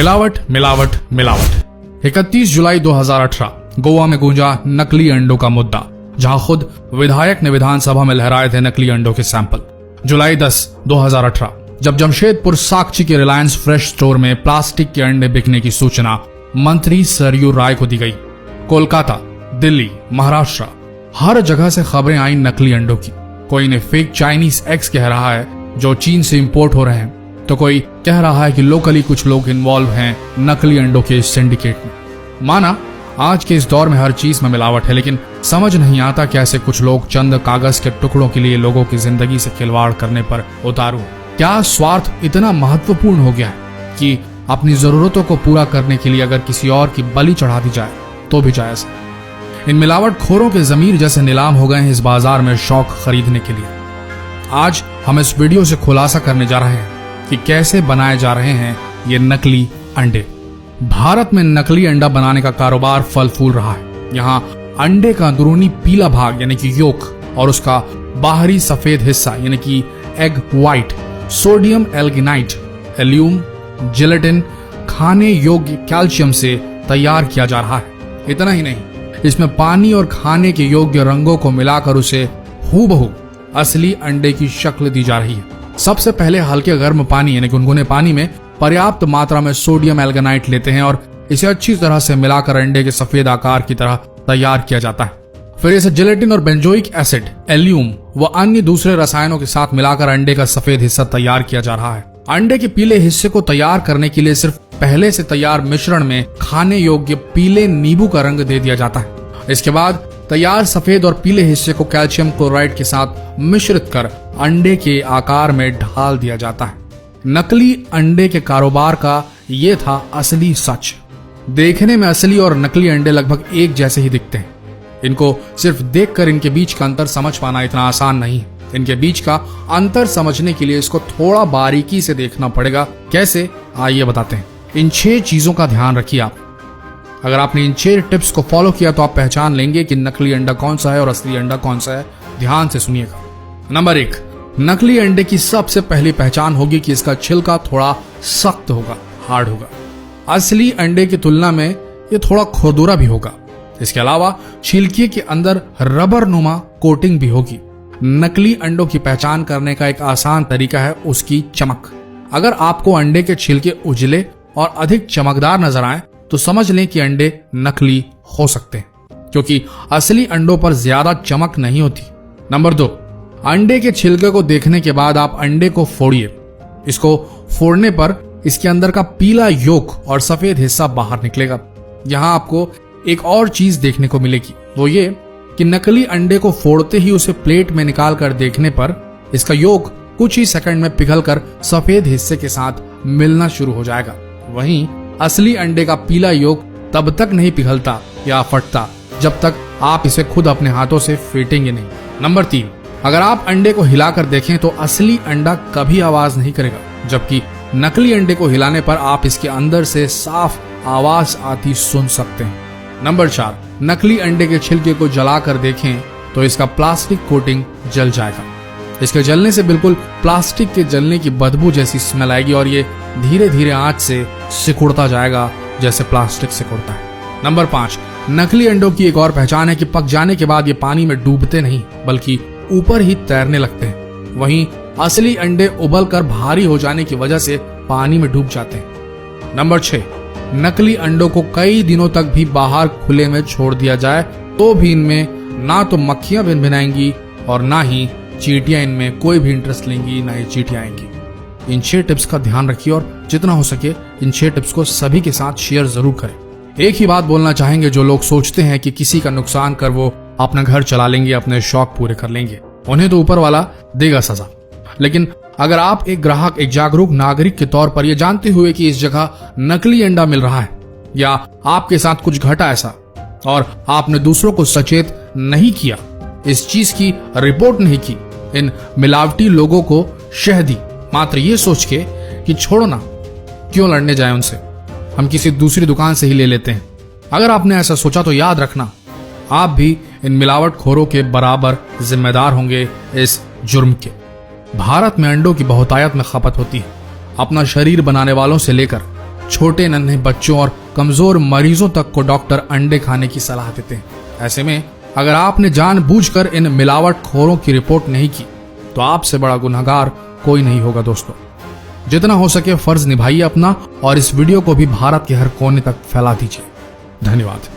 मिलावट मिलावट मिलावट। 31 जुलाई 2018 गोवा में गूंजा नकली अंडों का मुद्दा, जहां खुद विधायक ने विधानसभा में लहराए थे नकली अंडों के सैंपल। जुलाई 10, 2018 जब जमशेदपुर साकची के रिलायंस फ्रेश स्टोर में प्लास्टिक के अंडे बिकने की सूचना मंत्री सरयू राय को दी गई, कोलकाता, दिल्ली, महाराष्ट्र हर जगह से खबरें आई नकली अंडों की। कोई ने फेक चाइनीज एग्स कह रहा है जो चीन से इंपोर्ट हो रहे हैं, तो कोई कह रहा है कि लोकली कुछ लोग इन्वॉल्व हैं नकली अंडों के सिंडिकेट में। माना आज के इस दौर में हर चीज में मिलावट है, लेकिन समझ नहीं आता कैसे कुछ लोग चंद कागज के टुकड़ों के लिए लोगों की जिंदगी से खिलवाड़ करने पर उतारू। क्या स्वार्थ इतना महत्वपूर्ण हो गया है कि अपनी जरूरतों को पूरा करने के लिए अगर किसी और की बलि चढ़ा दी जाए तो भी जायज है। इन मिलावट खोरों के जमीर जैसे नीलाम हो गए हैं इस बाजार में शौक खरीदने के लिए। आज हम इस वीडियो से खुलासा करने जा रहे हैं कि कैसे बनाए जा रहे हैं ये नकली अंडे। भारत में नकली अंडा बनाने का कारोबार फल फूल रहा है। यहाँ अंडे का अंदरूनी पीला भाग यानी कि योक और उसका बाहरी सफेद हिस्सा यानी कि एग व्हाइट सोडियम एल्गिनाइट, एल्यूम, जिलेटिन खाने योग्य कैल्शियम से तैयार किया जा रहा है। इतना ही नहीं, इसमें पानी और खाने के योग्य रंगों को मिलाकर उसे हूबहू असली अंडे की शक्ल दी जा रही है। सबसे पहले हल्के गर्म पानी यानी गुनगुने पानी में पर्याप्त मात्रा में सोडियम एल्गिनाइट लेते हैं और इसे अच्छी तरह से मिलाकर अंडे के सफेद आकार की तरह तैयार किया जाता है। फिर इसे जिलेटिन और बेंजोइक एसिड, एल्यूम व अन्य दूसरे रसायनों के साथ मिलाकर अंडे का सफेद हिस्सा तैयार किया जा रहा है। अंडे के पीले हिस्से को तैयार करने के लिए सिर्फ पहले से तैयार मिश्रण में खाने योग्य पीले नींबू का रंग दे दिया जाता है। इसके बाद तैयार सफेद और पीले हिस्से को कैल्शियम क्लोराइड के साथ मिश्रित कर अंडे के आकार में ढाल दिया जाता है। नकली अंडे के कारोबार का ये था असली सच। देखने में असली और नकली अंडे लगभग एक जैसे ही दिखते हैं। इनको सिर्फ देखकर इनके बीच का अंतर समझ पाना इतना आसान नहीं है। इनके बीच का अंतर समझने के लिए इसको थोड़ा बारीकी से देखना पड़ेगा। कैसे, आइए बताते हैं। इन 6 चीजों का ध्यान रखिए आप। अगर आपने इन 6 टिप्स को फॉलो किया तो आप पहचान लेंगे कि नकली अंडा कौन सा है और असली अंडा कौन सा है। ध्यान से सुनिएगा। नंबर 1, नकली अंडे की सबसे पहली पहचान होगी कि इसका छिलका थोड़ा सख्त होगा, हार्ड होगा। असली अंडे की तुलना में ये थोड़ा खुरदुरा भी होगा। इसके अलावा छिलके के अंदर रबर नुमा कोटिंग भी होगी। नकली अंडों की पहचान करने का एक आसान तरीका है उसकी चमक। अगर आपको अंडे के छिलके उजले और अधिक चमकदार नजर आए तो समझ लें कि अंडे नकली हो सकते हैं, क्योंकि असली अंडों पर ज्यादा चमक नहीं होती। नंबर 2, अंडे के छिलके को देखने के बाद आप अंडे को फोड़िए। इसको फोड़ने पर इसके अंदर का पीला योक और सफेद हिस्सा बाहर निकलेगा। यहाँ आपको एक और चीज देखने को मिलेगी, वो ये कि नकली अंडे को फोड़ते ही उसे प्लेट में निकाल कर देखने पर इसका योक कुछ ही सेकंड में पिघलकर सफेद हिस्से के साथ मिलना शुरू हो जाएगा। वहीं असली अंडे का पीला योक तब तक नहीं पिघलता या फटता जब तक आप इसे खुद अपने हाथों से फेंटेंगे नहीं। नंबर 3, अगर आप अंडे को हिलाकर देखें तो असली अंडा कभी आवाज नहीं करेगा, जबकि नकली अंडे को हिलाने पर आप इसके अंदर से साफ आवाज आती सुन सकते हैं। नंबर 4, नकली अंडे के छिलके को जलाकर देखें तो इसका प्लास्टिक कोटिंग जल जाएगा। इसके जलने से बिल्कुल प्लास्टिक के जलने की बदबू जैसी स्मेल आएगी और ये धीरे धीरे आंच से सिकुड़ता जाएगा जैसे प्लास्टिक सिकुड़ता है। नंबर 5, नकली अंडों की एक और पहचान है कि पक जाने के बाद ये पानी में डूबते नहीं बल्कि ऊपर ही तैरने लगते हैं। वहीं असली अंडे उबलकर भारी हो जाने की वजह से पानी में डूब जाते हैं। नंबर 6, नकली अंडों को कई दिनों तक भी बाहर खुले में छोड़ दिया जाए तो भी इनमें ना तो मक्खियां भिनभिनाएंगी और ना ही चींटियां इनमें कोई भी इंटरेस्ट लेंगी, ना ही चींटियां आएंगी। इन 6 टिप्स का ध्यान रखिए और जितना हो सके इन 6 टिप्स को सभी के साथ शेयर जरूर करें। एक ही बात बोलना चाहेंगे, जो लोग सोचते हैं कि किसी का नुकसान कर वो अपना घर चला लेंगे, अपने शौक पूरे कर लेंगे, उन्हें तो ऊपर वाला देगा सजा। लेकिन अगर आप एक ग्राहक, एक जागरूक नागरिक के तौर पर यह जानते हुए कि इस जगह नकली अंडा मिल रहा है या आपके साथ कुछ घटा ऐसा और आपने दूसरों को सचेत नहीं किया, इस चीज की रिपोर्ट नहीं की, इन मिलावटी लोगों को शह दी मात्र ये सोच के कि छोड़ो ना, क्यों लड़ने जाए उनसे, हम किसी दूसरी दुकान से ही ले लेते हैं। अगर आपने ऐसा सोचा तो याद रखना, आप भी इन मिलावट खोरों के बराबर जिम्मेदार होंगे इस जुर्म के। भारत में अंडों की बहुतायत में खपत होती है। अपना शरीर बनाने वालों से लेकर छोटे नन्हे बच्चों और कमजोर मरीजों तक को डॉक्टर अंडे खाने की सलाह देते हैं। ऐसे में अगर आपने जानबूझकर इन मिलावटखोरों की रिपोर्ट नहीं की तो आपसे बड़ा गुनहगार कोई नहीं होगा। दोस्तों, जितना हो सके फर्ज निभाइए अपना और इस वीडियो को भी भारत के हर कोने तक फैला दीजिए। धन्यवाद।